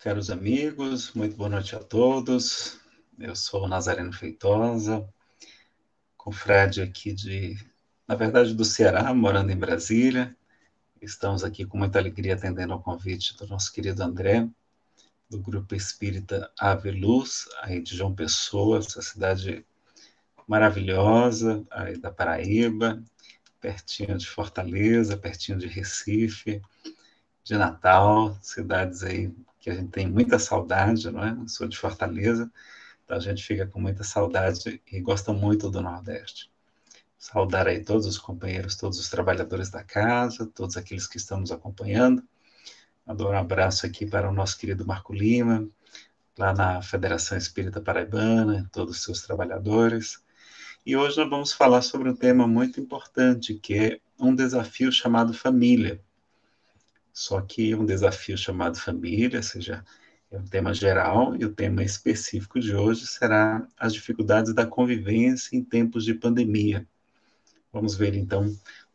Caros amigos, muito boa noite a todos. Eu sou o Nazareno Feitosa, confrade aqui na verdade, do Ceará, morando em Brasília. Estamos aqui com muita alegria atendendo ao convite do nosso querido André, do Grupo Espírita Ave Luz, aí de João Pessoa, essa cidade maravilhosa, aí da Paraíba, pertinho de Fortaleza, pertinho de Recife, de Natal, cidades aí que a gente tem muita saudade, não é? Eu sou de Fortaleza, então a gente fica com muita saudade e gosta muito do Nordeste. Saudar aí todos os companheiros, todos os trabalhadores da casa, todos aqueles que estão nos acompanhando. Mandar um abraço aqui para o nosso querido Marco Lima, lá na Federação Espírita Paraibana, todos os seus trabalhadores. E hoje nós vamos falar sobre um tema muito importante, que é um desafio chamado família. Só que um desafio chamado família, ou seja, é um tema geral, e o tema específico de hoje será as dificuldades da convivência em tempos de pandemia. Vamos ver, então,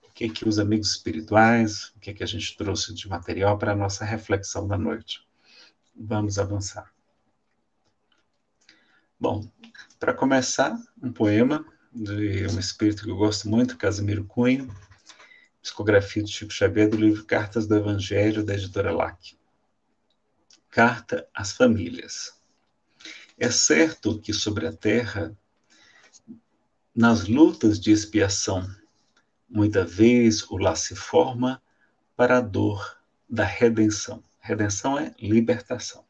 o que os amigos espirituais, o que a gente trouxe de material para a nossa reflexão da noite. Vamos avançar. Bom, para começar, um poema de um espírito que eu gosto muito, Casimiro Cunha, psicografia de Chico Xavier, do livro Cartas do Evangelho, da editora LAC. Carta às famílias. É certo que sobre a terra, nas lutas de expiação, muita vez o lar se forma para a dor da redenção. Redenção é libertação.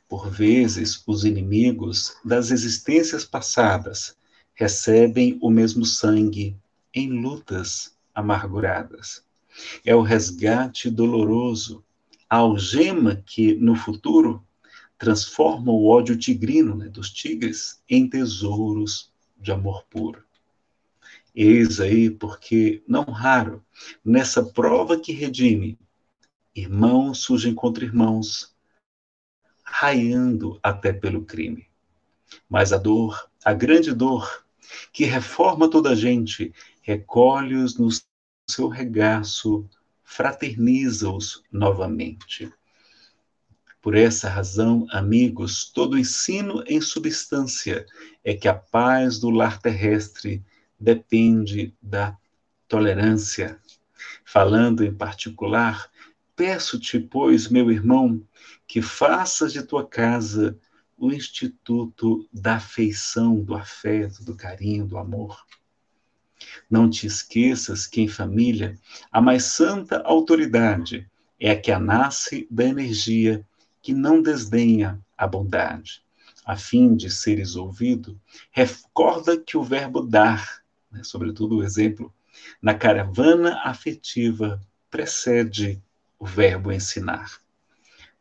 Por vezes, os inimigos das existências passadas recebem o mesmo sangue em lutas amarguradas. É o resgate doloroso, a algema que, no futuro, transforma o ódio tigrino, né, dos tigres em tesouros de amor puro. Eis aí porque, não raro, nessa prova que redime, irmãos surgem contra irmãos, raiando até pelo crime. Mas a dor, a grande dor, que reforma toda a gente, recolhe-os no seu regaço, fraterniza-os novamente. Por essa razão, amigos, todo ensino em substância é que a paz do lar terrestre depende da tolerância. Falando em particular, peço-te, pois, meu irmão, que faças de tua casa o instituto da afeição, do afeto, do carinho, do amor. Não te esqueças que em família a mais santa autoridade é a que nasce da energia que não desdenha a bondade. A fim de seres ouvido, recorda que o verbo dar, né, sobretudo o exemplo, na caravana afetiva precede o verbo ensinar.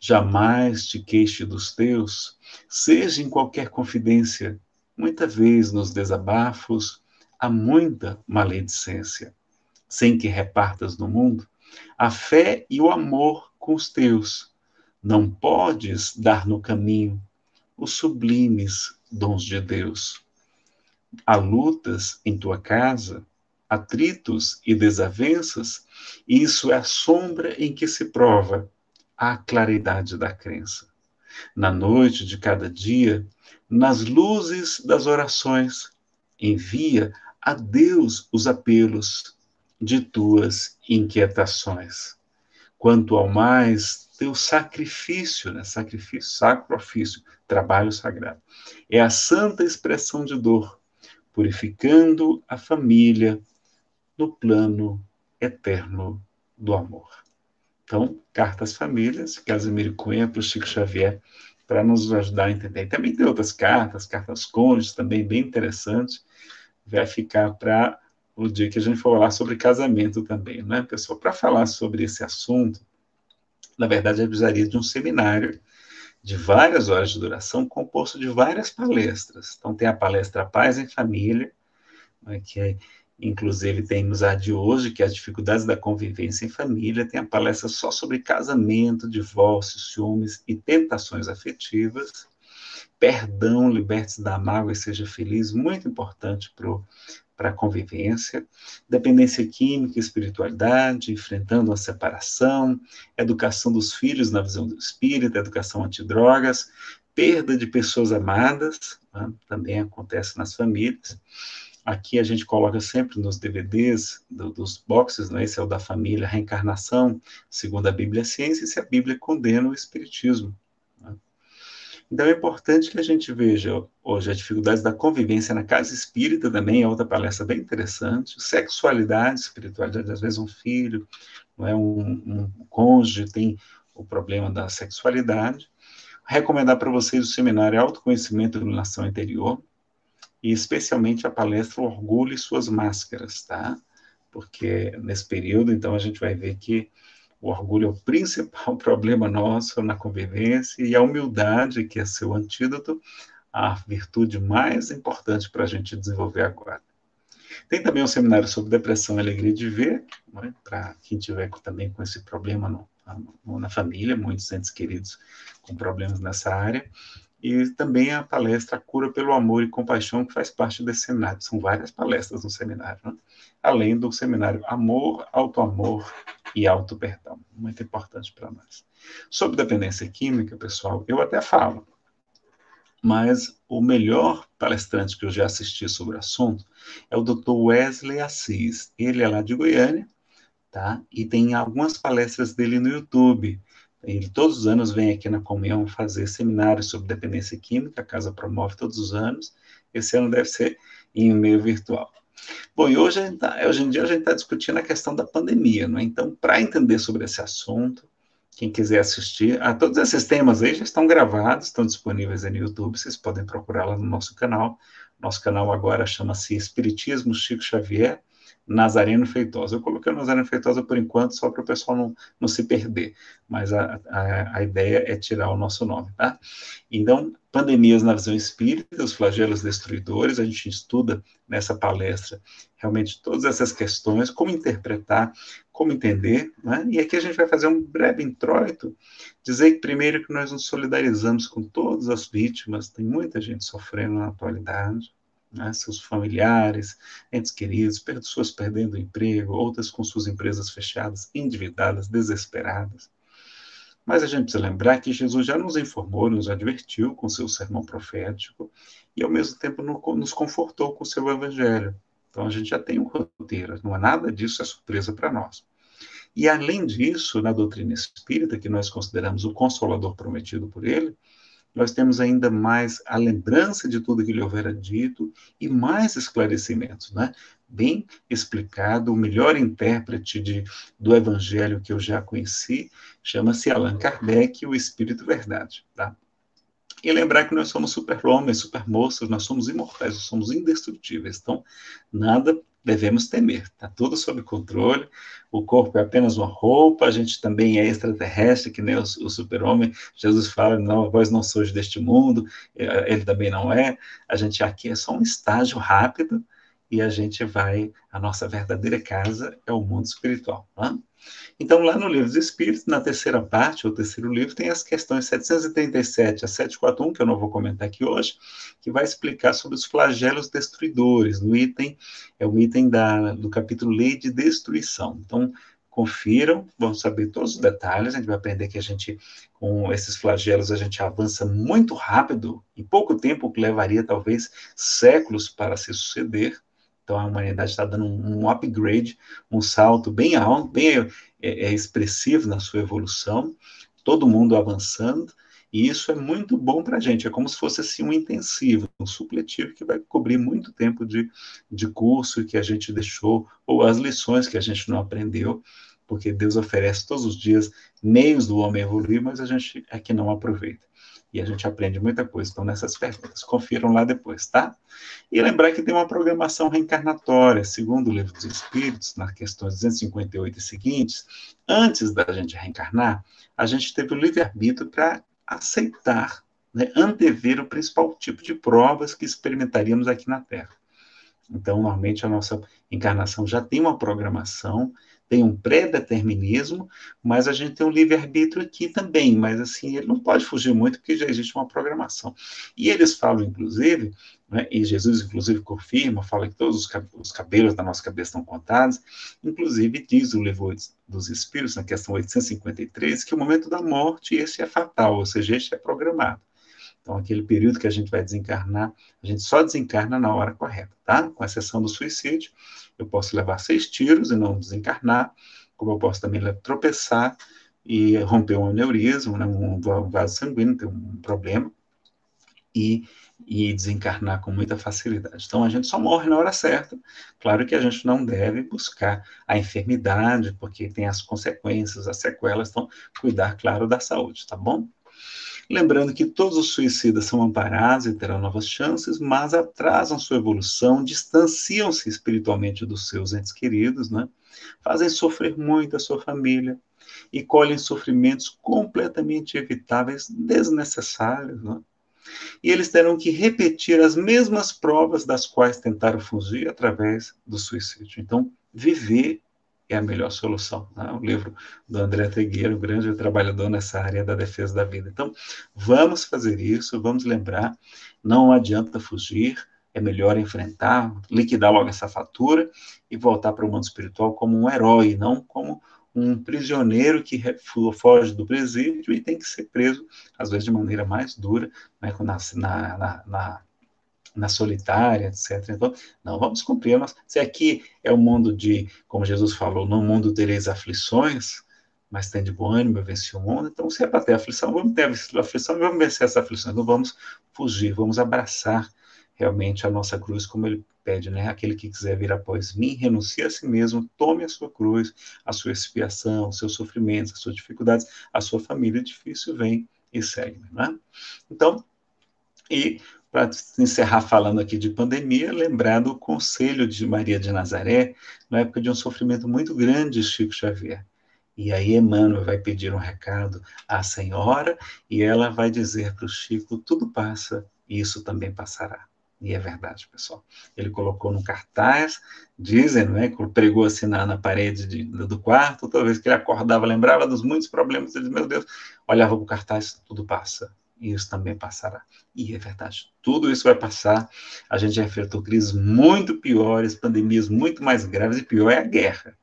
Jamais te queixe dos teus, seja em qualquer confidência, muita vez nos desabafos, há muita maledicência. Sem que repartas no mundo a fé e o amor com os teus, não podes dar no caminho os sublimes dons de Deus. Há lutas em tua casa, atritos e desavenças, e isso é a sombra em que se prova a claridade da crença. Na noite de cada dia, nas luzes das orações, envia a Deus os apelos de tuas inquietações. Quanto ao mais, teu sacrifício, né? Sacrifício, sacro ofício, trabalho sagrado, é a santa expressão de dor, purificando a família no plano eterno do amor. Então, Cartas Famílias, Casimiro Cunha para o Chico Xavier, para nos ajudar a entender. E também tem outras cartas, cartas cônjuges, também bem interessantes. Vai ficar para o dia que a gente for falar sobre casamento também, né, pessoal? Para falar sobre esse assunto, na verdade, eu precisaria de um seminário de várias horas de duração, composto de várias palestras. Então, tem a palestra Paz em Família, né, que é, inclusive temos a de hoje, que é as dificuldades da convivência em família, tem a palestra só sobre casamento, divórcio, ciúmes e tentações afetivas, perdão, liberte-se da mágoa e seja feliz, muito importante para para a convivência, dependência química, espiritualidade, enfrentando a separação, educação dos filhos na visão do espírito, educação antidrogas, perda de pessoas amadas, né, também acontece nas famílias. Aqui a gente coloca sempre nos DVDs dos boxes, né, esse é o da família, reencarnação, segundo a Bíblia a ciência, e se a Bíblia condena o espiritismo. Né? Então é importante que a gente veja hoje as dificuldades da convivência na casa espírita também, é outra palestra bem interessante, sexualidade, espiritualidade, às vezes um filho, não é, um cônjuge tem o problema da sexualidade. Recomendar para vocês o seminário Autoconhecimento e Iluminação Interior, e especialmente a palestra Orgulho e Suas Máscaras, tá? Porque nesse período, então, a gente vai ver que o orgulho é o principal problema nosso na convivência, e a humildade, que é seu antídoto, a virtude mais importante para a gente desenvolver agora. Tem também um seminário sobre depressão e alegria de ver, né, para quem tiver também com esse problema na família, muitos entes queridos com problemas nessa área, e também a palestra Cura pelo Amor e Compaixão, que faz parte desse seminário. São várias palestras no seminário, né? Além do seminário Amor, Autoamor e Auto-Perdão, muito importante para nós. Sobre dependência química, pessoal, eu até falo, mas o melhor palestrante que eu já assisti sobre o assunto é o Dr. Wesley Assis. Ele é lá de Goiânia, tá? E tem algumas palestras dele no YouTube. Ele todos os anos vem aqui na Comunhão fazer seminários sobre dependência química, a casa promove todos os anos. Esse ano deve ser em meio virtual. Bom, e hoje em dia a gente está discutindo a questão da pandemia, não é? Então, para entender sobre esse assunto, quem quiser assistir, todos esses temas aí já estão gravados, estão disponíveis aí no YouTube, vocês podem procurar lá no nosso canal. Nosso canal agora chama-se Espiritismo Chico Xavier, Nazareno Feitosa. Eu coloquei o Nazareno Feitosa por enquanto, só para o pessoal não se perder, mas a ideia é tirar o nosso nome, tá? Então, pandemias na visão espírita, os flagelos destruidores, a gente estuda nessa palestra realmente todas essas questões, como interpretar, como entender, né? E aqui a gente vai fazer um breve introito, dizer que primeiro que nós nos solidarizamos com todas as vítimas, tem muita gente sofrendo na atualidade, né? Seus familiares, entes queridos, pessoas perdendo o emprego, outras com suas empresas fechadas, endividadas, desesperadas. Mas a gente precisa lembrar que Jesus já nos informou, nos advertiu com seu sermão profético e, ao mesmo tempo, nos confortou com o seu evangelho. Então, a gente já tem um roteiro, não há nada disso, é surpresa para nós. E, além disso, na doutrina espírita, que nós consideramos o consolador prometido por ele, nós temos ainda mais a lembrança de tudo que lhe houvera dito e mais esclarecimentos, né? Bem explicado, o melhor intérprete do evangelho que eu já conheci, chama-se Allan Kardec, o Espírito Verdade, tá? E lembrar que nós somos super-homens, super-moças, nós somos imortais, nós somos indestrutíveis, então nada devemos temer, está tudo sob controle, o corpo é apenas uma roupa, a gente também é extraterrestre, que nem o super-homem, Jesus fala, não, vós não sois deste mundo, ele também não é, a gente aqui é só um estágio rápido, e a nossa verdadeira casa é o mundo espiritual, né? Então, lá no Livro dos Espíritos, na terceira parte, ou terceiro livro, tem as questões 737 a 741, que eu não vou comentar aqui hoje, que vai explicar sobre os flagelos destruidores, o item do capítulo Lei de Destruição. Então, confiram, vão saber todos os detalhes, a gente vai aprender que com esses flagelos, a gente avança muito rápido, em pouco tempo, que levaria talvez séculos para se suceder. Então, a humanidade está dando um upgrade, um salto bem alto, bem expressivo na sua evolução, todo mundo avançando, e isso é muito bom para a gente, é como se fosse assim, um intensivo, um supletivo que vai cobrir muito tempo de curso que a gente deixou, ou as lições que a gente não aprendeu, porque Deus oferece todos os dias meios do homem evoluir, mas a gente é que não aproveita. E a gente aprende muita coisa. Então, nessas perguntas, confiram lá depois, tá? E lembrar que tem uma programação reencarnatória, segundo o Livro dos Espíritos, nas questões 258 e seguintes, antes da gente reencarnar, a gente teve o livre-arbítrio para aceitar, né, antever o principal tipo de provas que experimentaríamos aqui na Terra. Então, normalmente, a nossa encarnação já tem uma programação, tem um pré-determinismo, mas a gente tem um livre-arbítrio aqui também, mas assim, ele não pode fugir muito, porque já existe uma programação. E eles falam, inclusive, né, e Jesus, inclusive, confirma, fala que todos os cabelos da nossa cabeça estão contados, inclusive diz o Livro dos Espíritos, na questão 853, que o momento da morte, esse é fatal, ou seja, este é programado. Então, aquele período que a gente vai desencarnar, a gente só desencarna na hora correta, tá? Com exceção do suicídio, eu posso levar 6 tiros e não desencarnar, como eu posso também tropeçar e romper um aneurisma, né, um vaso sanguíneo, ter um problema, e desencarnar com muita facilidade. Então, a gente só morre na hora certa. Claro que a gente não deve buscar a enfermidade, porque tem as consequências, as sequelas, então, cuidar, claro, da saúde, tá bom? Lembrando que todos os suicidas são amparados e terão novas chances, mas atrasam sua evolução, distanciam-se espiritualmente dos seus entes queridos, né? Fazem sofrer muito a sua família e colhem sofrimentos completamente evitáveis, desnecessários, né? E eles terão que repetir as mesmas provas das quais tentaram fugir através do suicídio. Então, viver é a melhor solução, né? O livro do André Trigueiro, um grande trabalhador nessa área da defesa da vida. Então, vamos fazer isso, vamos lembrar, não adianta fugir, é melhor enfrentar, liquidar logo essa fatura e voltar para o mundo espiritual como um herói, não como um prisioneiro que foge do presídio e tem que ser preso, às vezes de maneira mais dura, né, na solitária, etc. Então, não, vamos cumprir. Se aqui é o mundo de, como Jesus falou, no mundo tereis aflições, mas tem de bom ânimo, eu venci o mundo. Então, se é para ter aflição, vamos ter aflição e vamos vencer essa aflição. Não vamos fugir, vamos abraçar realmente a nossa cruz, como ele pede, né? Aquele que quiser vir após mim, renuncie a si mesmo, tome a sua cruz, a sua expiação, os seus sofrimentos, as suas dificuldades, a sua família difícil, vem e segue, né? Então, e para encerrar falando aqui de pandemia, lembrar do conselho de Maria de Nazaré, na época de um sofrimento muito grande de Chico Xavier. E aí Emmanuel vai pedir um recado à senhora e ela vai dizer para o Chico, tudo passa e isso também passará. E é verdade, pessoal. Ele colocou no cartaz, dizem, né, pregou assim na parede do quarto, toda vez que ele acordava, lembrava dos muitos problemas, ele disse, meu Deus, olhava para o cartaz, tudo passa. E isso também passará. E é verdade, tudo isso vai passar. A gente já enfrentou crises muito piores, pandemias muito mais graves, e pior é a guerra.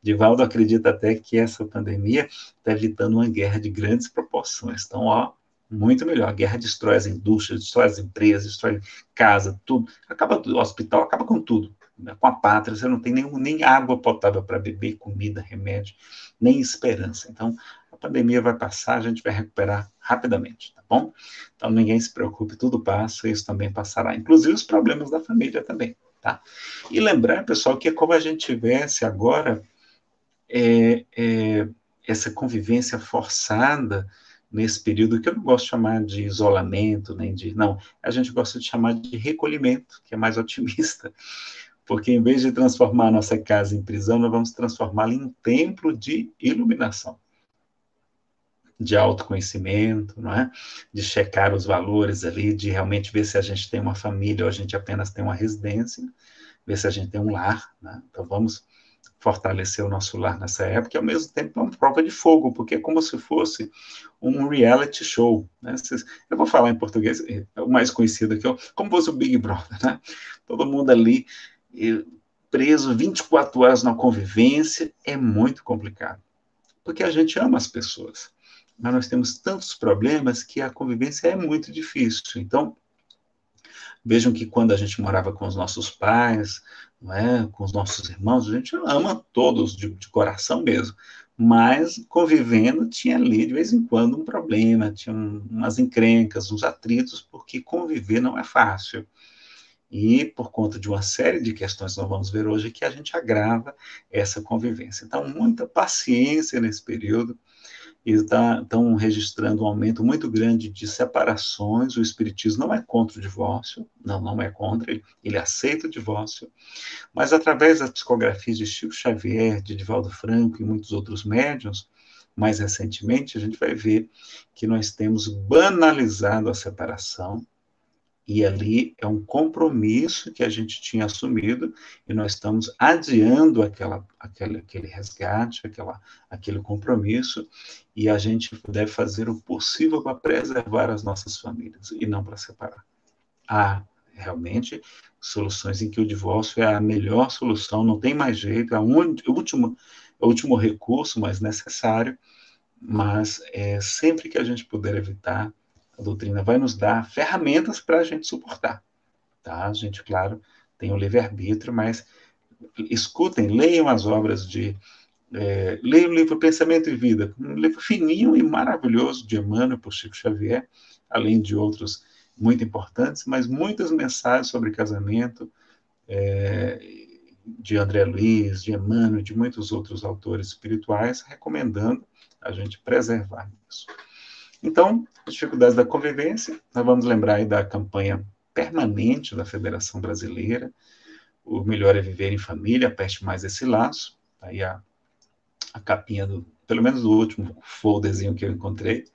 Divaldo acredita até que essa pandemia está evitando uma guerra de grandes proporções. Então, ó, muito melhor. A guerra destrói as indústrias, destrói as empresas, destrói casa, tudo. Acaba tudo. O hospital acaba com tudo. Com a pátria, você não tem nem água potável para beber, comida, remédio, nem esperança. Então, a pandemia vai passar, a gente vai recuperar rapidamente, tá bom? Então, ninguém se preocupe, tudo passa, isso também passará. Inclusive os problemas da família também, tá? E lembrar, pessoal, que é como a gente tivesse agora essa convivência forçada nesse período, que eu não gosto de chamar de isolamento, nem de... Não, a gente gosta de chamar de recolhimento, que é mais otimista, porque em vez de transformar a nossa casa em prisão, nós vamos transformá-la em um templo de iluminação, de autoconhecimento, não é? De checar os valores ali, de realmente ver se a gente tem uma família ou a gente apenas tem uma residência, ver se a gente tem um lar, né? Então vamos fortalecer o nosso lar nessa época, e ao mesmo tempo é uma prova de fogo, porque é como se fosse um reality show, né? Eu vou falar em português, é o mais conhecido aqui, como fosse o Big Brother, né? Todo mundo ali preso 24 horas na convivência, é muito complicado, porque a gente ama as pessoas, mas nós temos tantos problemas que a convivência é muito difícil. Então, vejam que quando a gente morava com os nossos pais, não é, com os nossos irmãos, a gente ama todos de coração mesmo, mas convivendo tinha ali de vez em quando um problema, tinha umas encrencas, uns atritos, porque conviver não é fácil. E por conta de uma série de questões que nós vamos ver hoje, que a gente agrava essa convivência. Então, muita paciência nesse período, e estão registrando um aumento muito grande de separações. O Espiritismo não é contra o divórcio, não é contra, ele aceita o divórcio, mas através das psicografias de Chico Xavier, de Divaldo Franco e muitos outros médiuns, mais recentemente, a gente vai ver que nós temos banalizado a separação, E ali é um compromisso que a gente tinha assumido e nós estamos adiando aquele resgate, aquele compromisso, e a gente deve fazer o possível para preservar as nossas famílias e não para separar. Há realmente soluções em que o divórcio é a melhor solução, não tem mais jeito, é o último recurso, mas necessário, mas sempre que a gente puder evitar, a doutrina vai nos dar ferramentas para a gente suportar, tá? A gente, claro, tem o livre-arbítrio, mas escutem, leiam as obras leiam o livro Pensamento e Vida, um livro fininho e maravilhoso de Emmanuel por Chico Xavier, além de outros muito importantes, mas muitas mensagens sobre casamento, de André Luiz, de Emmanuel, de muitos outros autores espirituais, recomendando a gente preservar isso. Então, as dificuldades da convivência, nós vamos lembrar aí da campanha permanente da Federação Brasileira, o melhor é viver em família, aperte mais esse laço, aí a capinha pelo menos do último folderzinho que eu encontrei,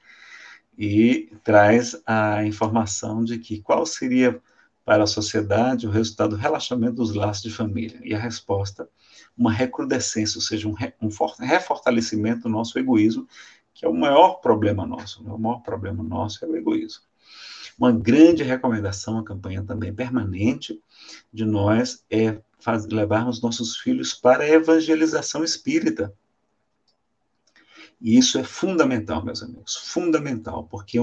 e traz a informação de que qual seria para a sociedade o resultado do relaxamento dos laços de família. E a resposta, uma recrudescência, ou seja, um refortalecimento do nosso egoísmo, que é o maior problema nosso. O maior problema nosso é o egoísmo. Uma grande recomendação, a campanha também permanente, de nós levarmos nossos filhos para a evangelização espírita. E isso é fundamental, meus amigos, fundamental, porque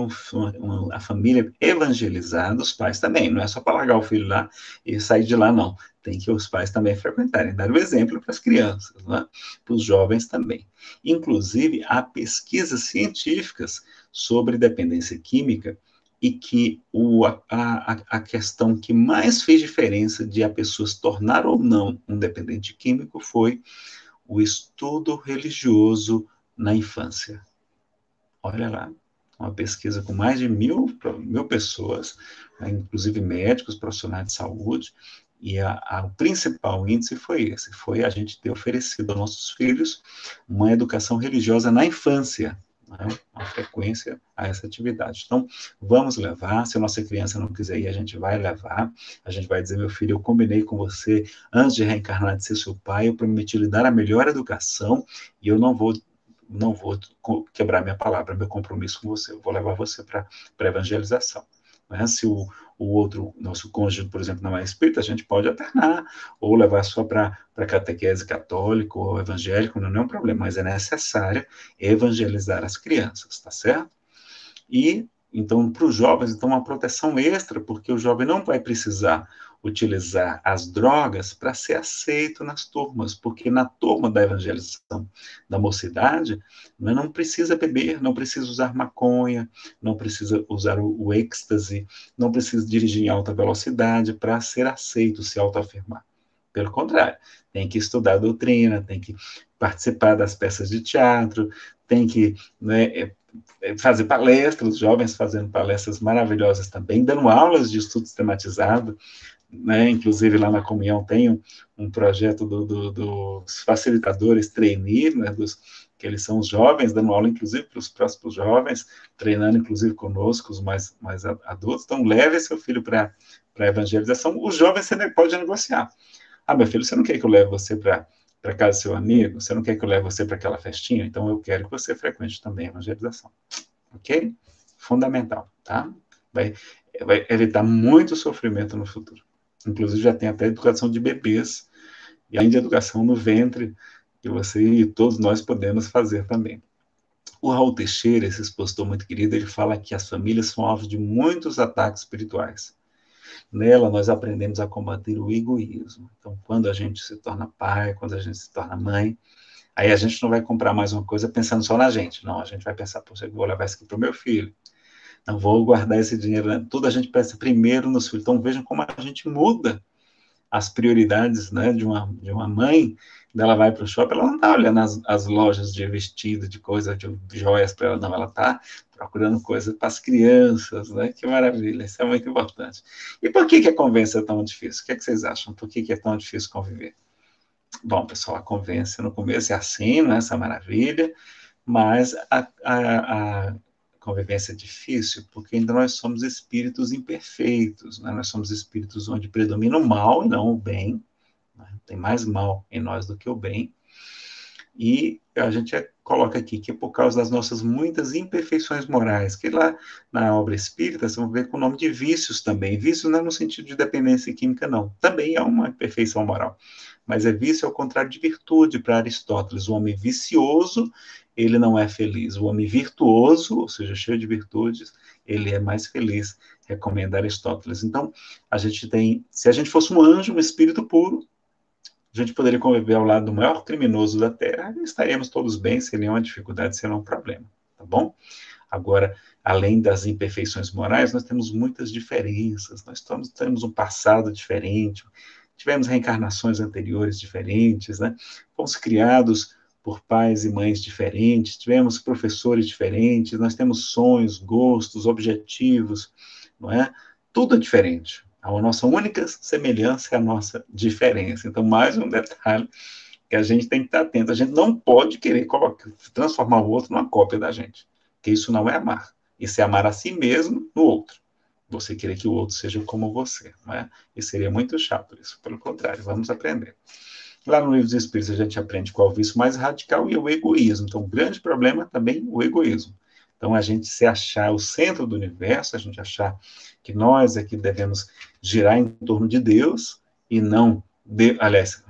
a família evangelizada, os pais também, não é só para largar o filho lá e sair de lá, não. Tem que os pais também frequentarem, dar o exemplo para as crianças, né? Para os jovens também. Inclusive, há pesquisas científicas sobre dependência química e que a questão que mais fez diferença de a pessoa se tornar ou não um dependente químico foi o estudo religioso na infância. Olha lá, uma pesquisa com mais de mil pessoas, né, inclusive médicos, profissionais de saúde, e o principal índice foi esse, foi a gente ter oferecido aos nossos filhos uma educação religiosa na infância, né, uma frequência a essa atividade. Então, vamos levar, se a nossa criança não quiser ir, a gente vai levar, a gente vai dizer, meu filho, eu combinei com você, antes de reencarnar de ser seu pai, eu prometi lhe dar a melhor educação, e eu não vou quebrar minha palavra, meu compromisso com você. Eu vou levar você para a evangelização. Né? Se o outro, nosso cônjuge, por exemplo, não é espírita, a gente pode alternar, ou levar só para catequese católico ou evangélico, não é um problema, mas é necessário evangelizar as crianças, tá certo? E, então, para os jovens, então, uma proteção extra, porque o jovem não vai precisar utilizar as drogas para ser aceito nas turmas, porque na turma da evangelização da mocidade, não precisa beber, não precisa usar maconha, não precisa usar o êxtase, não precisa dirigir em alta velocidade para ser aceito, se autoafirmar. Pelo contrário, tem que estudar a doutrina, tem que participar das peças de teatro, tem que, né, fazer palestras, jovens fazendo palestras maravilhosas também, dando aulas de estudo sistematizado, né? Inclusive lá na Comunhão tem um projeto dos facilitadores trainee, né? Que eles são os jovens, dando aula inclusive para os próximos jovens, treinando inclusive conosco, os mais adultos. Então, leve seu filho para a evangelização. Os jovens você pode negociar. Ah, meu filho, você não quer que eu leve você para casa do seu amigo? Você não quer que eu leve você para aquela festinha? Então, eu quero que você frequente também a evangelização. Ok? Fundamental, tá? Vai evitar muito sofrimento no futuro. Inclusive, já tem até educação de bebês, e além de educação no ventre, que você e todos nós podemos fazer também. O Raul Teixeira, esse expositor muito querido, ele fala que as famílias são alvo de muitos ataques espirituais. Nela, nós aprendemos a combater o egoísmo. Então, quando a gente se torna pai, quando a gente se torna mãe, aí a gente não vai comprar mais uma coisa pensando só na gente. Não, a gente vai pensar, poxa, eu vou levar isso aqui para o meu filho. Não vou guardar esse dinheiro. Tudo a gente pensa primeiro nos filhos. Então, vejam como a gente muda as prioridades, né, de uma mãe. Ela vai para o shopping, ela não está olhando as lojas de vestido, de coisa, de joias para ela, não. Ela está procurando coisas para as crianças, né? Que maravilha, isso é muito importante. E por que a convivência é tão difícil? O que vocês acham? Por que é tão difícil conviver? Bom, pessoal, a convivência no começo é assim, não é essa maravilha, mas convivência difícil? Porque ainda nós somos espíritos imperfeitos, né? Nós somos espíritos onde predomina o mal e não o bem, né? Tem mais mal em nós do que o bem. E a gente coloca aqui que é por causa das nossas muitas imperfeições morais, que lá na obra espírita você vai ver com o nome de vícios também. Vícios não é no sentido de dependência química, não. Também é uma imperfeição moral. Mas é vício ao contrário de virtude para Aristóteles. O homem vicioso, ele não é feliz. O homem virtuoso, ou seja, cheio de virtudes, ele é mais feliz, recomenda Aristóteles. Então, a gente tem, se a gente fosse um anjo, um espírito puro, a gente poderia conviver ao lado do maior criminoso da Terra e estaríamos todos bem, sem nenhuma dificuldade, sem nenhum problema, tá bom? Agora, além das imperfeições morais, nós temos muitas diferenças, nós temos um passado diferente, tivemos reencarnações anteriores diferentes, né? Fomos criados por pais e mães diferentes, tivemos professores diferentes, nós temos sonhos, gostos, objetivos, não é? Tudo é diferente. A nossa única semelhança é a nossa diferença. Então, mais um detalhe que a gente tem que estar atento. A gente não pode querer transformar o outro numa cópia da gente, porque isso não é amar. Isso é amar a si mesmo no outro. Você querer que o outro seja como você, não é? E seria muito chato isso. Pelo contrário, vamos aprender. Lá no Livro dos Espíritos a gente aprende qual é o vício mais radical e o egoísmo. Então, o grande problema também é o egoísmo. Então, a gente se achar o centro do universo, a gente achar que nós é que devemos girar em torno de Deus e não... aliás,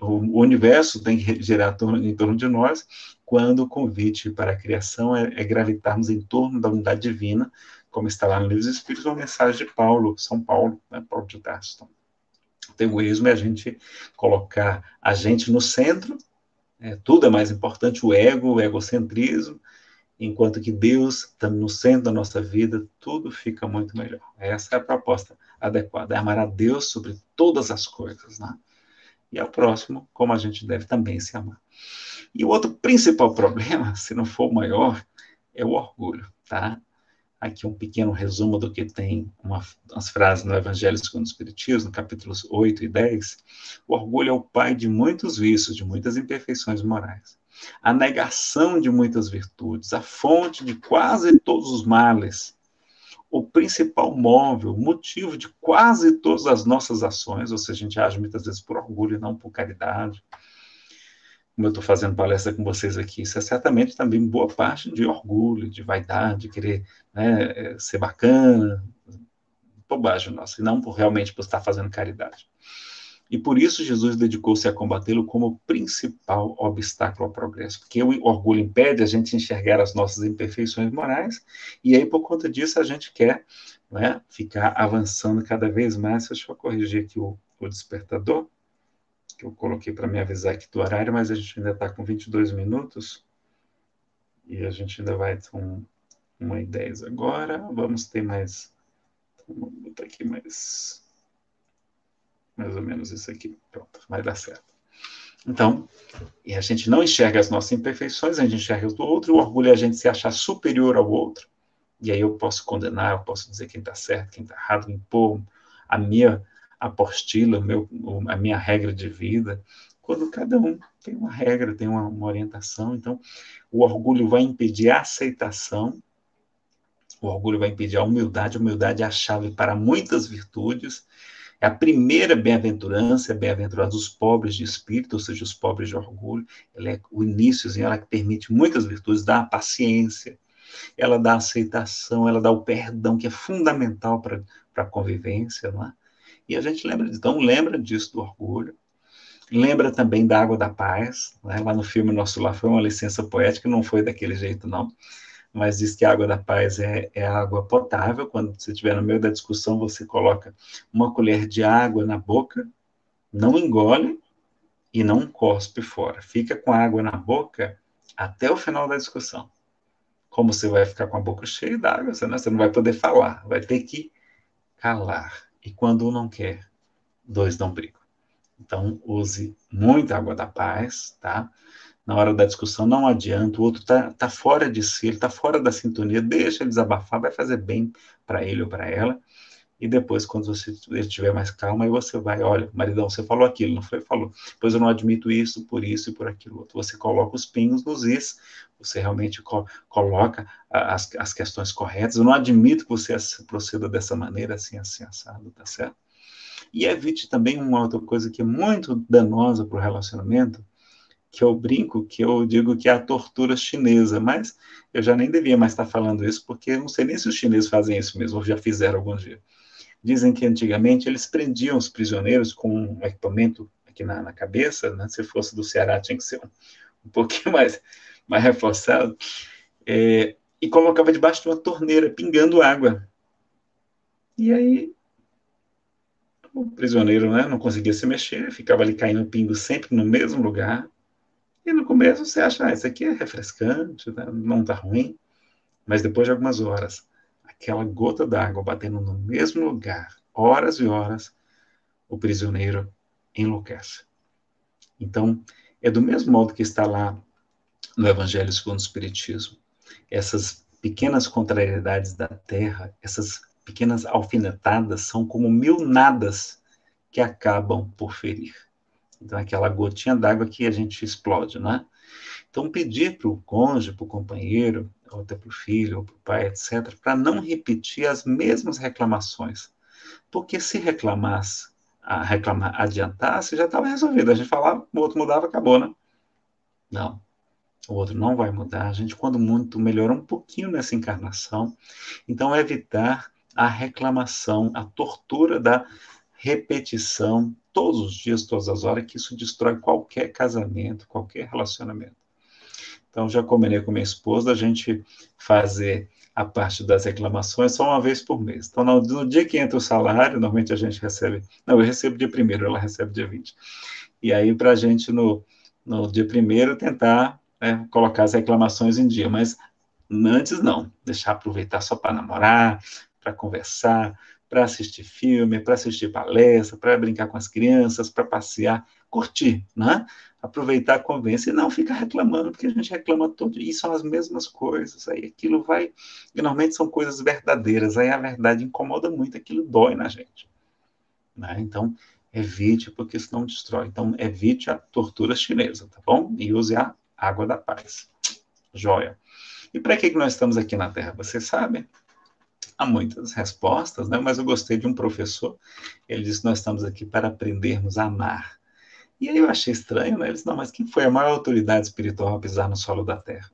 o universo tem que girar em torno de nós quando o convite para a criação é gravitarmos em torno da unidade divina, como está lá no Livro dos Espíritos, uma mensagem de Paulo, São Paulo, né, Paulo de Tarso. O egoísmo é a gente colocar a gente no centro, tudo é mais importante, o ego, o egocentrismo, enquanto que Deus está no centro da nossa vida, tudo fica muito melhor. Essa é a proposta adequada, é amar a Deus sobre todas as coisas, né? E ao próximo, como a gente deve também se amar. E o outro principal problema, se não for o maior, é o orgulho, tá? Aqui um pequeno resumo do que tem umas frases no Evangelho segundo o Espiritismo, capítulos 8 e 10. O orgulho é o pai de muitos vícios, de muitas imperfeições morais. A negação de muitas virtudes, a fonte de quase todos os males, o principal móvel, motivo de quase todas as nossas ações, ou seja, a gente age muitas vezes por orgulho e não por caridade. Como eu estou fazendo palestra com vocês aqui, isso é certamente também boa parte de orgulho, de vaidade, de querer, né, ser bacana, bobagem nossa, e não realmente por estar fazendo caridade. E por isso Jesus dedicou-se a combatê-lo como principal obstáculo ao progresso, porque o orgulho impede a gente enxergar as nossas imperfeições morais, e aí por conta disso a gente quer, né, ficar avançando cada vez mais. Deixa eu corrigir aqui o despertador, que eu coloquei para me avisar aqui do horário, mas a gente ainda está com 22 minutos, e a gente ainda vai com 1h10 agora. Vamos ter mais, vamos botar aqui mais ou menos isso aqui, pronto, vai dar certo. Então, e a gente não enxerga as nossas imperfeições, a gente enxerga as do outro, e o orgulho é a gente se achar superior ao outro, e aí eu posso condenar, eu posso dizer quem está certo, quem está errado, impor a minha apostila, a minha regra de vida, quando cada um tem uma regra, tem uma orientação. Então, o orgulho vai impedir a aceitação, o orgulho vai impedir a humildade é a chave para muitas virtudes, é a primeira bem-aventurança, bem-aventurados os pobres de espírito, ou seja, os pobres de orgulho. Ela é o iníciozinho, ela que permite muitas virtudes, dá a paciência, ela dá a aceitação, ela dá o perdão, que é fundamental para a convivência, não é? E a gente lembra disso do orgulho. Lembra também da água da paz, né? Lá no filme Nosso Lar foi uma licença poética, não foi daquele jeito, não. Mas diz que a água da paz é água potável. Quando você estiver no meio da discussão, você coloca uma colher de água na boca, não engole e não cospe fora. Fica com a água na boca até o final da discussão. Como você vai ficar com a boca cheia d'água, você não vai poder falar, vai ter que calar. E quando um não quer, dois não brigam. Então, use muita água da paz, tá? Na hora da discussão, não adianta, o outro tá fora de si, ele está fora da sintonia, deixa ele desabafar, vai fazer bem para ele ou para ela, e depois, quando ele estiver mais calmo, aí você vai, olha, maridão, você falou aquilo, não foi? Falou. Pois eu não admito isso, por isso e por aquilo outro. Você coloca os pingos nos is, você realmente coloca as questões corretas. Eu não admito que você proceda dessa maneira, assim, assim, assado, tá certo? E evite também uma outra coisa que é muito danosa para o relacionamento, que eu brinco, que eu digo que é a tortura chinesa, mas eu já nem devia mais estar falando isso, porque eu não sei nem se os chineses fazem isso mesmo, ou já fizeram algum dia. Dizem que antigamente eles prendiam os prisioneiros com um equipamento aqui na cabeça, né? Se fosse do Ceará tinha que ser um pouquinho mais reforçado, e colocava debaixo de uma torneira, pingando água. E aí o prisioneiro, né, não conseguia se mexer, ficava ali caindo pingo sempre no mesmo lugar. E no começo você acha, isso aqui é refrescante, né? Não está ruim. Mas depois de algumas horas, aquela gota d'água batendo no mesmo lugar, horas e horas, o prisioneiro enlouquece. Então, é do mesmo modo que está lá no Evangelho segundo o Espiritismo. Essas pequenas contrariedades da terra, essas pequenas alfinetadas, são como mil nadas que acabam por ferir. Então, aquela gotinha d'água que a gente explode, né? Então, pedir para o cônjuge, para o companheiro, ou até para o filho, ou para o pai, etc., para não repetir as mesmas reclamações. Porque se adiantasse, já estava resolvido. A gente falava, o outro mudava, acabou, né? Não, o outro não vai mudar. A gente, quando muito, melhora um pouquinho nessa encarnação. Então, evitar a reclamação, a tortura da repetição, todos os dias, todas as horas, que isso destrói qualquer casamento, qualquer relacionamento. Então, já combinei com minha esposa a gente fazer a parte das reclamações só uma vez por mês. Então, no dia que entra o salário, normalmente a gente recebe. Não, eu recebo dia 1º, ela recebe dia 20. E aí, para a gente, no dia 1º, tentar, né, colocar as reclamações em dia. Mas antes, não. Deixar aproveitar só para namorar, para conversar, para assistir filme, para assistir palestra, para brincar com as crianças, para passear, curtir, né? Aproveitar a convivência e não ficar reclamando, porque a gente reclama todo e são as mesmas coisas. Aí aquilo vai. E normalmente são coisas verdadeiras, aí a verdade incomoda muito, aquilo dói na gente. Né? Então, evite, porque senão destrói. Então, evite a tortura chinesa, tá bom? E use a água da paz. Joia. E para que nós estamos aqui na Terra? Você sabe? Há muitas respostas, né? Mas eu gostei de um professor, ele disse que nós estamos aqui para aprendermos a amar. E aí eu achei estranho, né? Ele disse, não, mas quem foi a maior autoridade espiritual a pisar no solo da terra?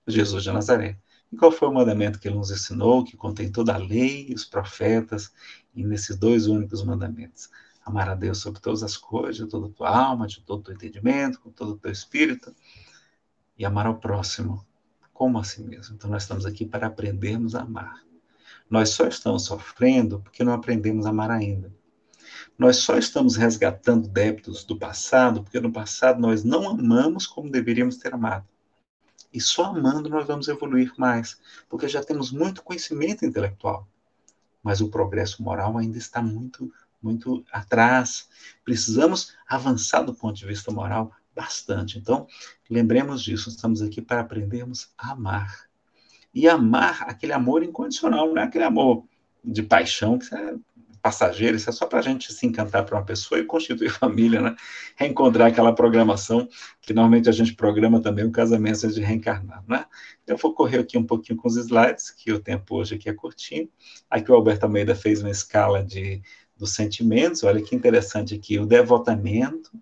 Jesus de Nazaré. E qual foi o mandamento que ele nos ensinou, que contém toda a lei e os profetas, e nesses 2 únicos mandamentos? Amar a Deus sobre todas as coisas, de toda a tua alma, de todo o teu entendimento, com todo o teu espírito, e amar ao próximo como a si mesmo. Então nós estamos aqui para aprendermos a amar. Nós só estamos sofrendo porque não aprendemos a amar ainda. Nós só estamos resgatando débitos do passado porque no passado nós não amamos como deveríamos ter amado. E só amando nós vamos evoluir mais, porque já temos muito conhecimento intelectual. Mas o progresso moral ainda está muito, muito atrás. Precisamos avançar do ponto de vista moral bastante. Então, lembremos disso, estamos aqui para aprendermos a amar. E amar aquele amor incondicional, não é aquele amor de paixão, que é passageiro, isso é só para a gente se encantar por uma pessoa e constituir família, né? Reencontrar aquela programação que normalmente a gente programa também o casamento antes de reencarnar, né? Eu vou correr aqui um pouquinho com os slides, que o tempo hoje aqui é curtinho. Aqui o Alberto Almeida fez uma escala dos sentimentos, olha que interessante aqui, o devotamento,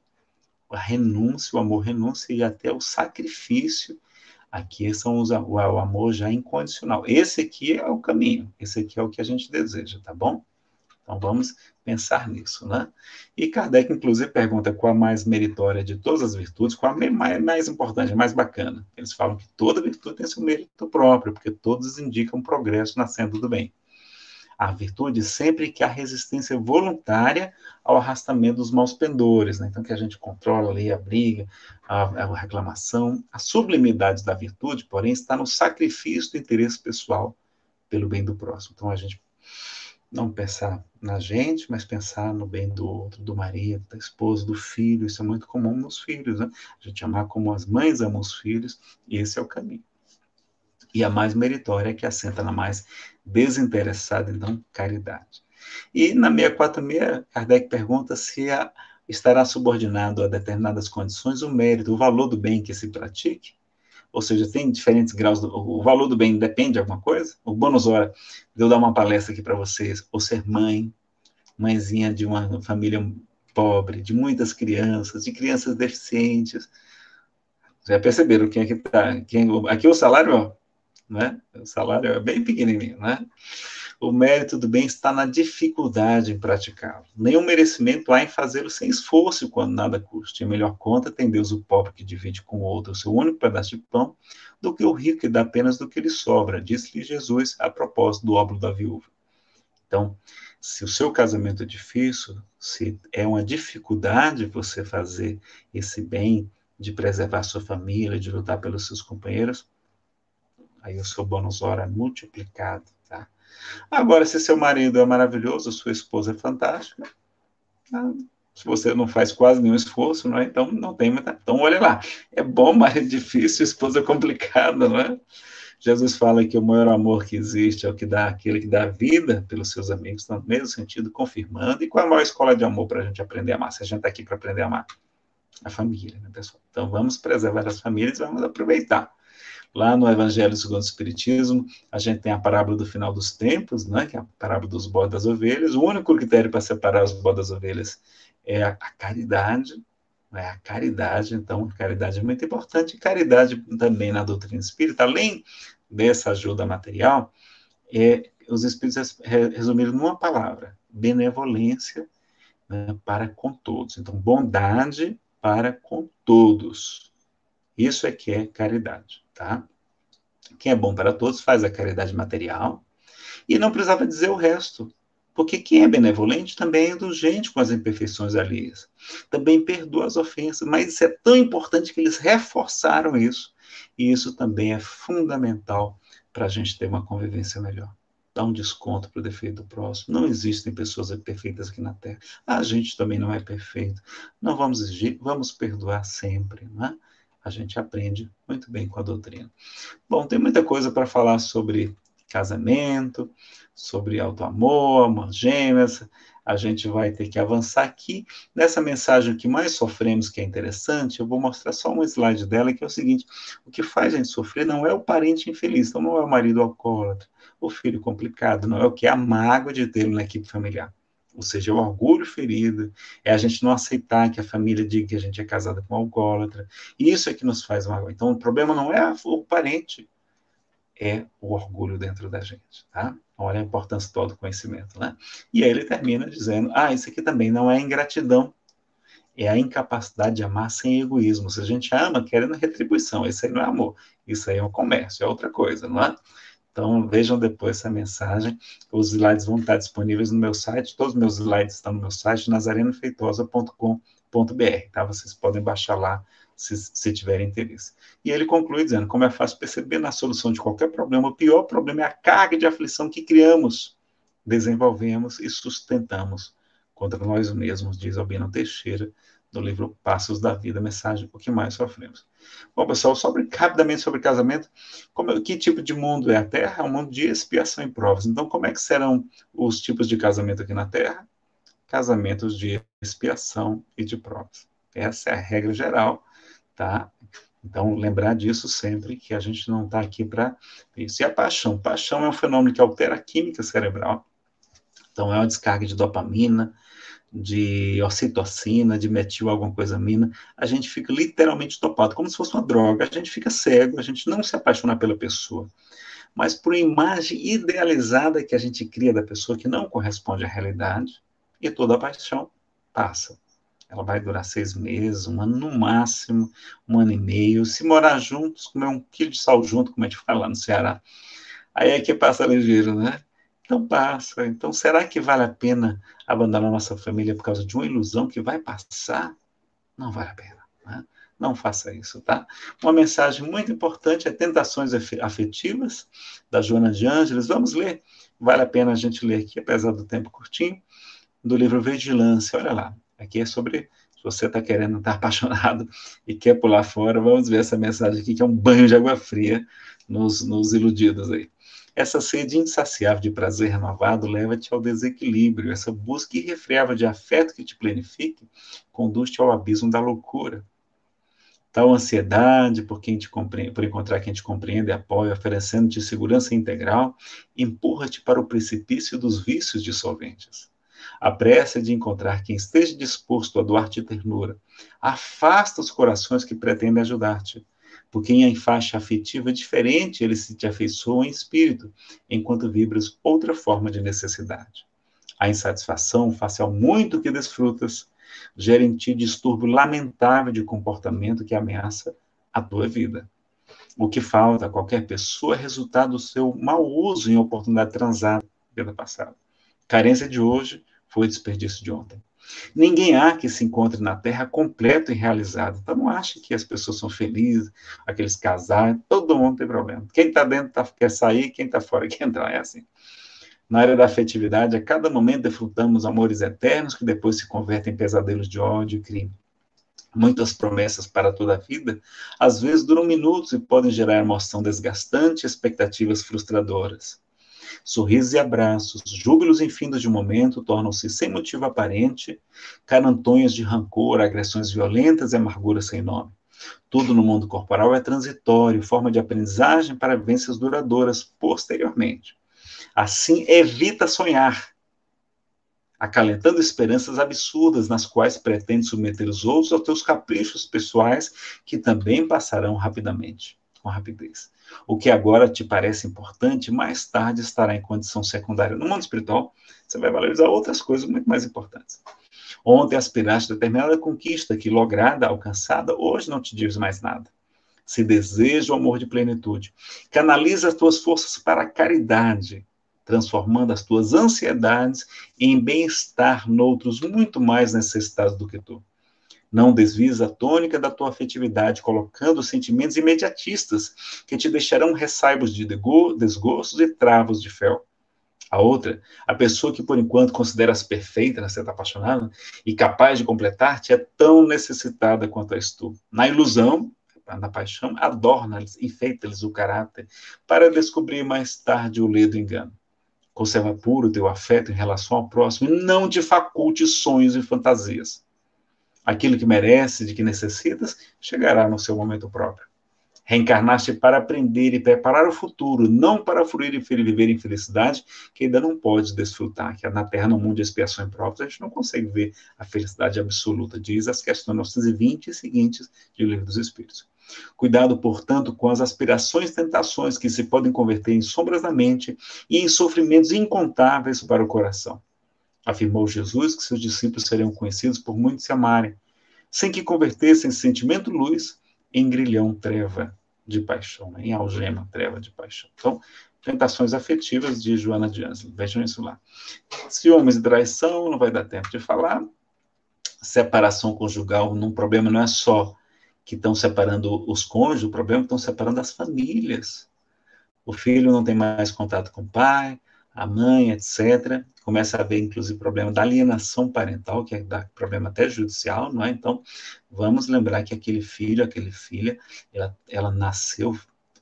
a renúncia, o amor renúncia e até o sacrifício. Aqui são o amor já incondicional. Esse aqui é o caminho, esse aqui é o que a gente deseja, tá bom? Então vamos pensar nisso, né? E Kardec, inclusive, pergunta qual a mais meritória de todas as virtudes, qual a mais importante, a mais bacana. Eles falam que toda virtude tem seu mérito próprio, porque todos indicam progresso na senda do bem. A virtude sempre que há resistência voluntária ao arrastamento dos maus pendores, né? Então que a gente controla ali a briga, a reclamação. A sublimidade da virtude, porém, está no sacrifício do interesse pessoal pelo bem do próximo. Então a gente não pensar na gente, mas pensar no bem do outro, do marido, da esposa, do filho. Isso é muito comum nos filhos, né? A gente amar como as mães amam os filhos, e esse é o caminho. E a mais meritória é que assenta na mais desinteressada, então, caridade. E na 646, Kardec pergunta se estará subordinado a determinadas condições o mérito, o valor do bem que se pratique. Ou seja, tem diferentes graus, o valor do bem depende de alguma coisa? O bônus hora de eu dar uma palestra aqui para vocês, ou ser mãezinha de uma família pobre, de muitas crianças, de crianças deficientes. Já perceberam quem é que está? Aqui o salário, ó, né? O salário é bem pequenininho, né? O mérito do bem está na dificuldade em praticá-lo. Nenhum merecimento há em fazê-lo sem esforço, quando nada custe. Em melhor conta tem Deus o pobre que divide com o outro o seu único pedaço de pão, do que o rico que dá apenas do que lhe sobra, disse-lhe Jesus a propósito do óbolo da viúva. Então, se o seu casamento é difícil, se é uma dificuldade você fazer esse bem, de preservar sua família, de lutar pelos seus companheiros, aí o seu bônus hora é multiplicado, tá? Agora, se seu marido é maravilhoso, sua esposa é fantástica, tá? Se você não faz quase nenhum esforço, não é? Então não tem muita... Então, olha lá, é bom, mas é difícil, esposa é complicada, não é? Jesus fala que o maior amor que existe é o que dá aquele que dá vida pelos seus amigos, no mesmo sentido, confirmando. E qual é a maior escola de amor para a gente aprender a amar? Se a gente está aqui para aprender a amar? A família, né, pessoal? Então vamos preservar as famílias, vamos aproveitar. Lá no Evangelho segundo o Espiritismo, a gente tem a parábola do final dos tempos, né, que é a parábola dos bodes das ovelhas. O único critério para separar os bodes das ovelhas é a caridade, né, a caridade. Então, a caridade é muito importante. E caridade também na doutrina espírita, além dessa ajuda material, os espíritos resumiram numa palavra: benevolência, né, para com todos. Então, bondade para com todos. Isso é que é caridade, tá? Quem é bom para todos faz a caridade material e não precisava dizer o resto, porque quem é benevolente também é indulgente com as imperfeições alheias, também perdoa as ofensas, mas isso é tão importante que eles reforçaram isso, e isso também é fundamental para a gente ter uma convivência melhor. Dá um desconto para o defeito do próximo. Não existem pessoas perfeitas aqui na Terra. A gente também não é perfeito. Não vamos exigir, vamos perdoar sempre, não é? A gente aprende muito bem com a doutrina. Bom, tem muita coisa para falar sobre casamento, sobre auto-amor, almas gêmeas. A gente vai ter que avançar aqui. Nessa mensagem que mais sofremos, que é interessante, eu vou mostrar só um slide dela, que é o seguinte: o que faz a gente sofrer não é o parente infeliz, então não é o marido alcoólatra, o filho complicado, não é o que é a mágoa de tê-lo na equipe familiar. Ou seja, é o orgulho ferido, é a gente não aceitar que a família diga que a gente é casada com um alcoólatra. Isso é que nos faz mal. Então, o problema não é o parente, é o orgulho dentro da gente, tá? Olha a importância do autoconhecimento, né? E aí ele termina dizendo: isso aqui também não é ingratidão, é a incapacidade de amar sem egoísmo. Se a gente ama querendo retribuição, isso aí não é amor, isso aí é um comércio, é outra coisa, não é? Então, vejam depois essa mensagem. Os slides vão estar disponíveis no meu site. Todos os meus slides estão no meu site, nazarenofeitosa.com.br, tá? Vocês podem baixar lá, se tiverem interesse. E ele conclui dizendo: como é fácil perceber, na solução de qualquer problema, o pior problema é a carga de aflição que criamos, desenvolvemos e sustentamos contra nós mesmos, diz Albino Teixeira, do livro Passos da Vida, mensagem: o que mais sofremos. Bom, pessoal, rapidamente sobre casamento. Que tipo de mundo é a Terra? É um mundo de expiação e provas. Então, como é que serão os tipos de casamento aqui na Terra? Casamentos de expiação e de provas. Essa é a regra geral, tá? Então, lembrar disso sempre, que a gente não está aqui para isso. E a paixão? Paixão é um fenômeno que altera a química cerebral. Então, é uma descarga de dopamina, de ocitocina, de metil alguma coisa amina, a gente fica literalmente topado, como se fosse uma droga, a gente fica cego, a gente não se apaixona pela pessoa, mas por uma imagem idealizada que a gente cria da pessoa que não corresponde à realidade, e toda a paixão passa. Ela vai durar 6 meses, 1 ano no máximo, 1 ano e meio, se morar juntos, comer 1 quilo de sal junto, como a gente fala lá no Ceará, aí é que passa ligeiro, né? Então passa. Então, será que vale a pena abandonar nossa família por causa de uma ilusão que vai passar? Não vale a pena, né? Não faça isso, tá? Uma mensagem muito importante é Tentações Afetivas, da Joana de Ângeles. Vamos ler? Vale a pena a gente ler aqui, apesar do tempo curtinho, do livro Vigilância. Olha lá, aqui é sobre... Se você está querendo estar apaixonado e quer pular fora, vamos ver essa mensagem aqui, que é um banho de água fria nos iludidos aí. Essa sede insaciável de prazer renovado leva-te ao desequilíbrio. Essa busca irrefreável de afeto que te planifique conduz-te ao abismo da loucura. Tal ansiedade por encontrar quem te compreenda e apoia, oferecendo-te segurança integral, empurra-te para o precipício dos vícios dissolventes. A pressa de encontrar quem esteja disposto a doar-te ternura afasta os corações que pretendem ajudar-te, porque em faixa afetiva diferente eles se te afeiçoam em espírito, enquanto vibras outra forma de necessidade. A insatisfação face ao muito que desfrutas gera em ti distúrbio lamentável de comportamento que ameaça a tua vida. O que falta a qualquer pessoa é resultado do seu mau uso em oportunidade transada na vida passada. Carência de hoje foi desperdício de ontem. Ninguém há que se encontre na Terra completo e realizado. Então não ache que as pessoas são felizes, aqueles casais, todo mundo tem problema. Quem está dentro quer sair, quem está fora quer entrar, é assim. Na área da afetividade, a cada momento desfrutamos amores eternos que depois se convertem em pesadelos de ódio e crime. Muitas promessas para toda a vida, às vezes duram minutos e podem gerar emoção desgastante e expectativas frustradoras. Sorrisos e abraços, júbilos infindos de um momento tornam-se sem motivo aparente, carantonhas de rancor, agressões violentas e amarguras sem nome. Tudo no mundo corporal é transitório, forma de aprendizagem para vivências duradouras posteriormente. Assim, evita sonhar, acalentando esperanças absurdas nas quais pretende submeter os outros aos teus caprichos pessoais, que também passarão rapidamente, com rapidez. O que agora te parece importante, mais tarde estará em condição secundária. No mundo espiritual, você vai valorizar outras coisas muito mais importantes. Ontem aspiraste a determinada conquista que, lograda, alcançada, hoje não te diz mais nada. Se deseja o amor de plenitude, canaliza as tuas forças para a caridade, transformando as tuas ansiedades em bem-estar noutros muito mais necessitados do que tu. Não desvies a tônica da tua afetividade, colocando sentimentos imediatistas que te deixarão ressaibos de desgostos e travos de fel. A outra, a pessoa que por enquanto consideras perfeita, né, você está apaixonado, e capaz de completar-te, é tão necessitada quanto és tu. Na ilusão, na paixão, adorna-lhes, enfeita-lhes o caráter, para descobrir mais tarde o ledo engano. Conserva puro o teu afeto em relação ao próximo e não te faculte sonhos e fantasias. Aquilo que mereces, de que necessitas, chegará no seu momento próprio. Reencarnaste para aprender e preparar o futuro, não para fruir e viver em felicidade, que ainda não pode desfrutar, que na Terra, no mundo de expiação e provas, a gente não consegue ver a felicidade absoluta, diz as questões 920 e seguintes do Livro dos Espíritos. Cuidado, portanto, com as aspirações e tentações que se podem converter em sombras da mente e em sofrimentos incontáveis para o coração. Afirmou Jesus que seus discípulos seriam conhecidos por muitos se amarem, sem que convertessem sentimento luz em grilhão treva de paixão, em algema treva de paixão. Então, tentações afetivas de Joana de Ângeles. Vejam isso lá. Ciúmes e traição, não vai dar tempo de falar. Separação conjugal, um problema não é só que estão separando os cônjuges, o problema é que estão separando as famílias. O filho não tem mais contato com o pai, a mãe, etc. Começa a haver, inclusive, problema da alienação parental, que dá problema até judicial, não é? Então, vamos lembrar que aquele filho, aquela filha, ela nasceu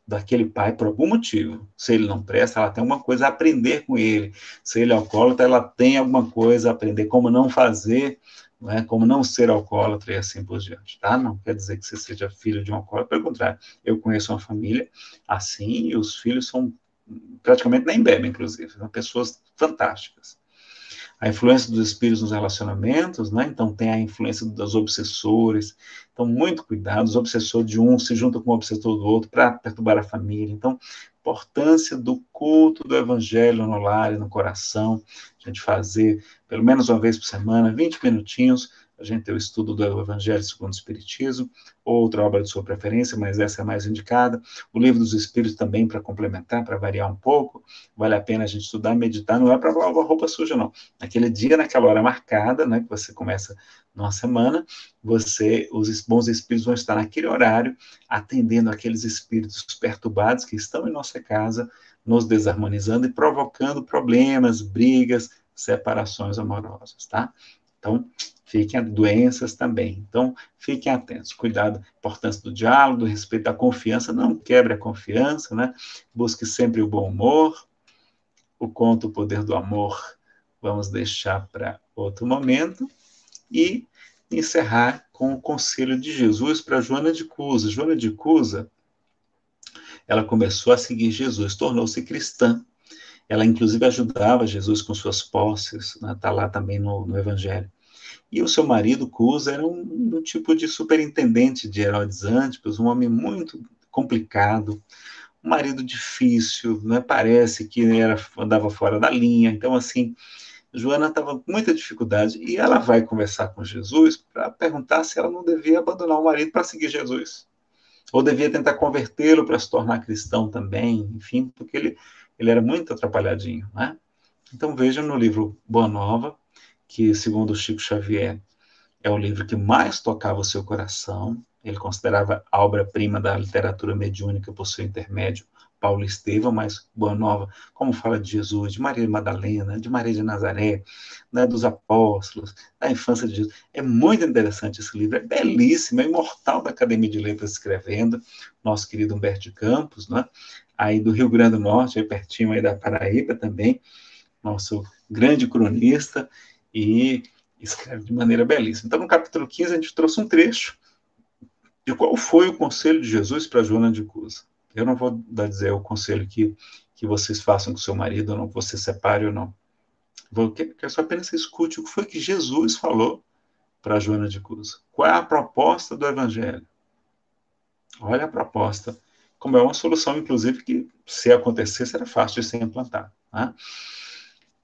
daquele pai por algum motivo. Se ele não presta, ela tem alguma coisa a aprender com ele. Se ele é alcoólatra, ela tem alguma coisa a aprender, como não fazer, não é? Como não ser alcoólatra e assim por diante, tá? Não quer dizer que você seja filho de um alcoólatra, pelo contrário. Eu conheço uma família assim, e os filhos são praticamente nem bebem, inclusive, são pessoas fantásticas. A influência dos espíritos nos relacionamentos, né? Então tem a influência dos obsessores, então muito cuidado, os obsessores de um se juntam com o obsessor do outro para perturbar a família, então importância do culto do evangelho no lar e no coração, a gente fazer pelo menos uma vez por semana, 20 minutinhos, a gente tem o estudo do Evangelho segundo o Espiritismo, outra obra de sua preferência, mas essa é a mais indicada. O Livro dos Espíritos também, para complementar, para variar um pouco. Vale a pena a gente estudar, meditar, não é para lavar roupa suja, não. Naquele dia, naquela hora marcada, né, que você começa numa semana, os bons espíritos vão estar naquele horário, atendendo aqueles espíritos perturbados que estão em nossa casa, nos desarmonizando e provocando problemas, brigas, separações amorosas, tá? Então, doenças também. Então, fiquem atentos. Cuidado, importância do diálogo, do respeito da confiança. Não quebre a confiança, né? Busque sempre o bom humor. O conto O Poder do Amor vamos deixar para outro momento. E encerrar com o conselho de Jesus para Joana de Cusa. Joana de Cusa, ela começou a seguir Jesus, tornou-se cristã. Ela, inclusive, ajudava Jesus com suas posses, né? Está lá também no Evangelho. E o seu marido, Cusa, era um tipo de superintendente de Herodes Antipas, um homem muito complicado, um marido difícil, né? Parece que andava fora da linha. Então, assim, Joana estava com muita dificuldade e ela vai conversar com Jesus para perguntar se ela não devia abandonar o marido para seguir Jesus. Ou devia tentar convertê-lo para se tornar cristão também, enfim, porque ele era muito atrapalhadinho, né? Então vejam no livro Boa Nova, que segundo Chico Xavier é o livro que mais tocava o seu coração. Ele considerava a obra-prima da literatura mediúnica por seu intermédio Paulo Estevão, mas Boa Nova, como fala de Jesus, de Maria Madalena, de Maria de Nazaré, né, dos apóstolos, da infância de Jesus. É muito interessante esse livro, é belíssimo, é imortal da Academia de Letras escrevendo, nosso querido Humberto de Campos, né, aí do Rio Grande do Norte, aí pertinho aí da Paraíba também, nosso grande cronista, e escreve de maneira belíssima. Então, no capítulo 15, a gente trouxe um trecho de qual foi o conselho de Jesus para Joana de Cusa. Eu não vou dizer o conselho que vocês façam com seu marido, ou não, que você separe ou não. Quero só apenas que escute o que foi que Jesus falou para Joana de Cusa. Qual é a proposta do Evangelho? Olha a proposta. Como é uma solução, inclusive, que, se acontecer, será fácil de ser implantada. Né?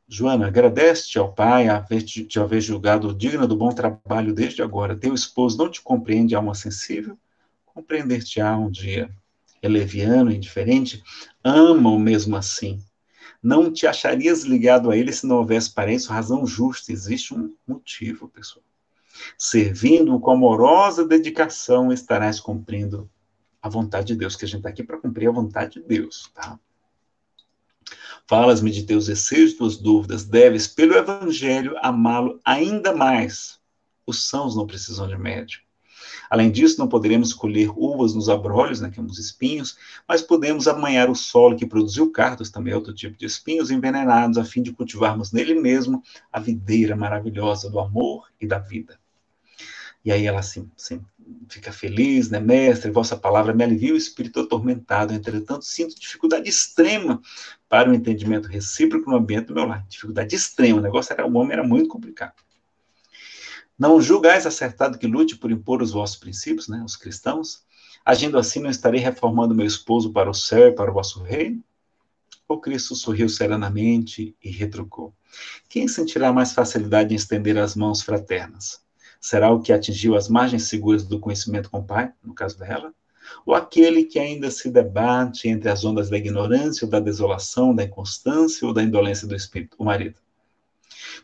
Joana, agradece-te ao Pai te haver julgado digna do bom trabalho desde agora. Teu esposo não te compreende, alma sensível? Compreender-te-á um dia. É leviano, indiferente? Ama-o mesmo assim. Não te acharias ligado a ele se não houvesse para isso razão justa. Existe um motivo, pessoal. Servindo-o com amorosa dedicação, estarás cumprindo a vontade de Deus, que a gente está aqui para cumprir a vontade de Deus, tá? Falas-me de teus receios, tuas dúvidas. Deves, pelo Evangelho, amá-lo ainda mais. Os sãos não precisam de médico. Além disso, não poderemos colher uvas nos abrolhos, né, que são os espinhos, mas podemos amanhar o solo que produziu cardos, também outro tipo de espinhos envenenados, a fim de cultivarmos nele mesmo a videira maravilhosa do amor e da vida. E aí ela assim, fica feliz, né, mestre, vossa palavra me alivia o espírito atormentado, entretanto sinto dificuldade extrema para o entendimento recíproco no ambiente do meu lar. Dificuldade extrema, o homem era muito complicado. Não julgais acertado que lute por impor os vossos princípios, né, os cristãos? Agindo assim, não estarei reformando meu esposo para o céu e para o vosso reino? O Cristo sorriu serenamente e retrucou. Quem sentirá mais facilidade em estender as mãos fraternas? Será o que atingiu as margens seguras do conhecimento com o Pai, no caso dela? Ou aquele que ainda se debate entre as ondas da ignorância ou da desolação, da inconstância ou da indolência do espírito, o marido?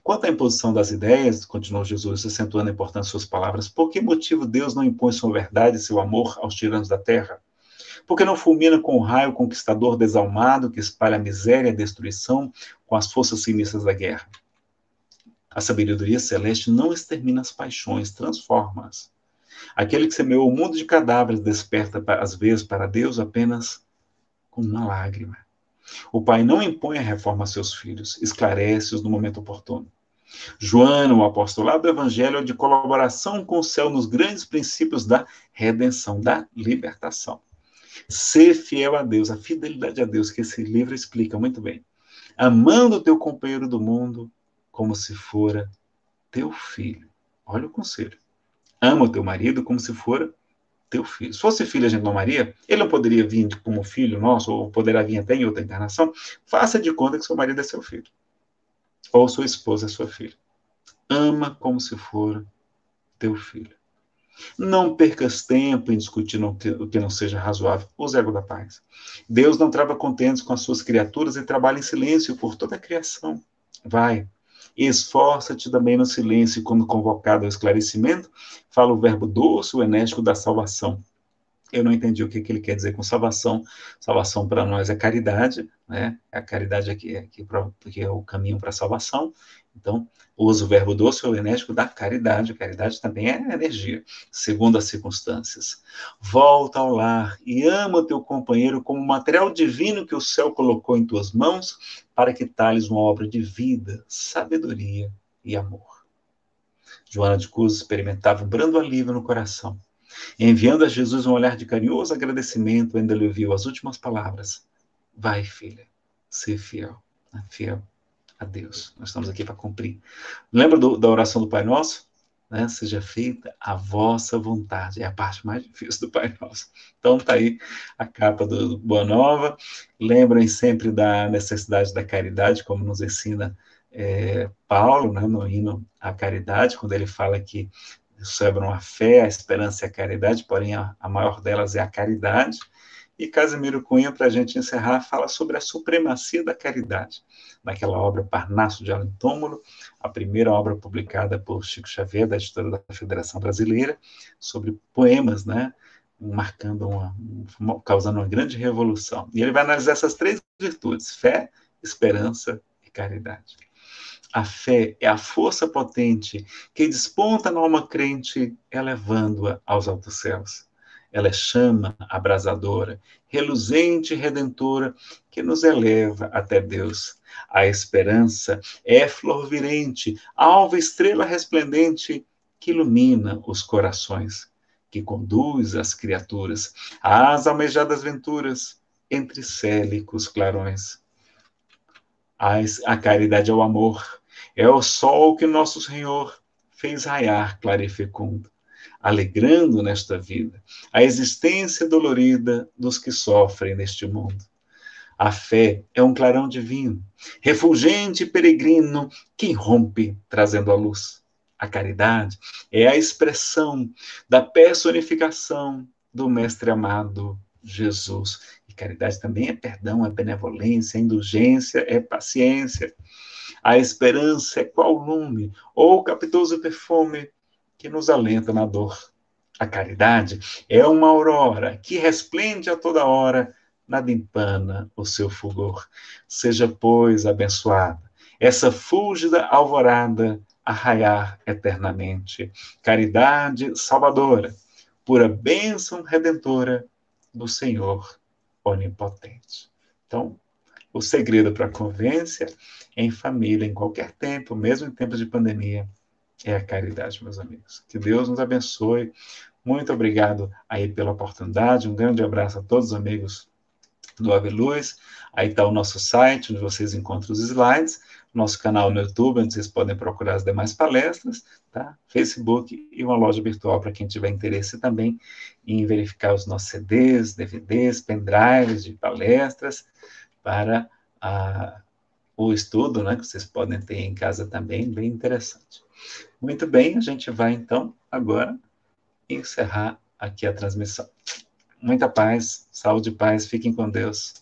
Quanto à imposição das ideias, continuou Jesus, acentuando a importância de suas palavras, por que motivo Deus não impõe sua verdade e seu amor aos tiranos da terra? Por que não fulmina com o raio conquistador desalmado que espalha a miséria e a destruição com as forças sinistras da guerra? A sabedoria celeste não extermina as paixões, transforma-as. Aquele que semeou o mundo de cadáveres desperta, às vezes, para Deus apenas com uma lágrima. O Pai não impõe a reforma a seus filhos, esclarece-os no momento oportuno. Joana, o apostolado do Evangelho, é de colaboração com o céu nos grandes princípios da redenção, da libertação. Ser fiel a Deus, a fidelidade a Deus, que esse livro explica muito bem. Amando o teu companheiro do mundo como se fora teu filho. Olha o conselho. Ama o teu marido como se fora teu filho. Se fosse filho a gente não amaria, ele não poderia vir como filho nosso, ou poderá vir até em outra encarnação. Faça de conta que seu marido é seu filho. Ou sua esposa é sua filha. Ama como se for teu filho. Não percas tempo em discutir o que não seja razoável. O ego da paz. Deus não trava contentes com as suas criaturas e trabalha em silêncio por toda a criação. Vai. Esforça-te também no silêncio, quando convocado ao esclarecimento, fala o verbo doce, o enérgico da salvação. Eu não entendi o que ele quer dizer com salvação. Salvação para nós é caridade, né? A caridade que é o caminho para a salvação. Então, uso o verbo doce ou enérgico da caridade. A caridade também é energia, segundo as circunstâncias. Volta ao lar e ama teu companheiro como material divino que o céu colocou em tuas mãos para que tales uma obra de vida, sabedoria e amor. Joana de Cus experimentava um brando alívio no coração. Enviando a Jesus um olhar de carinhoso agradecimento, ainda lhe ouviu as últimas palavras. Vai, filha, ser fiel, né? Fiel a Deus. Nós estamos aqui para cumprir. Lembra da oração do Pai Nosso? Né? Seja feita a vossa vontade. É a parte mais difícil do Pai Nosso. Então está aí a capa do Boa Nova. Lembrem sempre da necessidade da caridade, como nos ensina Paulo, né, no hino à caridade, quando ele fala que celebram a fé, a esperança e a caridade, porém a maior delas é a caridade. E Casimiro Cunha, para a gente encerrar, fala sobre a supremacia da caridade, naquela obra Parnaso de Além Túmulo, a primeira obra publicada por Chico Xavier, da editora da Federação Brasileira, sobre poemas, né, causando uma grande revolução. E ele vai analisar essas três virtudes: fé, esperança e caridade. A fé é a força potente que desponta na alma crente, elevando-a aos altos céus. Ela é chama abrasadora, reluzente e redentora, que nos eleva até Deus. A esperança é flor virente, alva estrela resplendente, que ilumina os corações, que conduz as criaturas às almejadas venturas, entre célicos clarões. A caridade é o amor, é o sol que nosso Senhor fez raiar claro e fecundo, alegrando nesta vida a existência dolorida dos que sofrem neste mundo. A fé é um clarão divino, refulgente e peregrino, que irrompe trazendo a luz. A caridade é a expressão da personificação do Mestre amado Jesus. E caridade também é perdão, é benevolência, é indulgência, é paciência. A esperança é qual lume ou capitoso perfume que nos alenta na dor. A caridade é uma aurora que resplende a toda hora, nada empana o seu fulgor. Seja, pois, abençoada essa fúlgida alvorada a raiar eternamente. Caridade salvadora, pura bênção redentora do Senhor onipotente. Então, o segredo para a convivência em família, em qualquer tempo, mesmo em tempos de pandemia, é a caridade, meus amigos. Que Deus nos abençoe. Muito obrigado aí pela oportunidade. Um grande abraço a todos os amigos do Ave Luz. Aí está o nosso site, onde vocês encontram os slides. Nosso canal no YouTube, onde vocês podem procurar as demais palestras. Tá? Facebook e uma loja virtual para quem tiver interesse também em verificar os nossos CDs, DVDs, pendrives de palestras para o estudo, né, que vocês podem ter em casa também, bem interessante. Muito bem, a gente vai então agora encerrar aqui a transmissão. Muita paz, saúde e paz, fiquem com Deus.